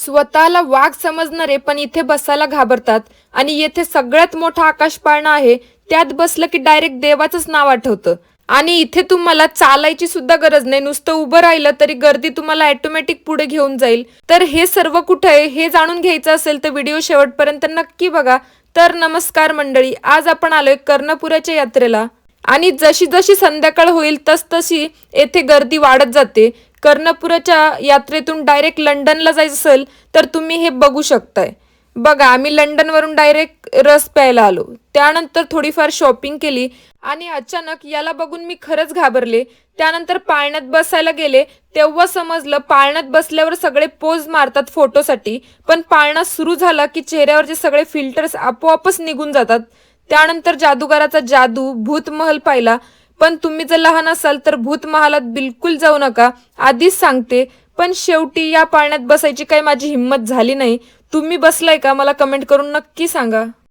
स्वतःला वाघ समजणारे पण इथे बसायला घाबरतात आणि येथे सगळ्यात मोठा आकाश पाळणा आहे, त्यात बसलं की डायरेक्ट देवाचंच नाव आठवतं. आणि इथे तुम्हाला चालायची सुद्धा गरज नाही, नुसतं उभं राहिलं तरी गर्दी तुम्हाला ऑटोमॅटिक पुढे घेऊन जाईल. तर हे सर्व कुठे आहे हे जाणून घ्यायचं असेल तर व्हिडिओ शेवटपर्यंत नक्की बघा. तर नमस्कार मंडळी, आज आपण आलोय कर्णपुराच्या यात्रेला. आणि जशी जशी संध्याकाळ होईल तसतशी येथे गर्दी वाढत जाते. कर्णपुराच्या यात्रेतून डायरेक्ट लंडनला जायचं असेल तर तुम्ही हे बघू शकताय. बघा, आम्ही लंडनवरून डायरेक्ट रस प्यायला आलो, त्यानंतर थोडीफार शॉपिंग केली आणि अचानक याला बघून मी खरंच घाबरले. त्यानंतर पाळण्यात बसायला गेले, तेव्हा समजलं पाळण्यात बसल्यावर सगळे पोज मारतात फोटोसाठी, पण पाळणा सुरू झाला की चेहऱ्यावरचे सगळे फिल्टर्स आपोआपच निघून जातात. त्यानंतर जादूगाराचा जादू, भूत महल पाहिला. पण तुम्ही जर लहान असाल तर भूत महालात बिलकुल जाऊ नका, आधीच सांगते. पण शेवटी या पाळण्यात बसायची काही माझी हिंमत झाली नाही. तुम्ही बसलाय का? मला कमेंट करून नक्की सांगा.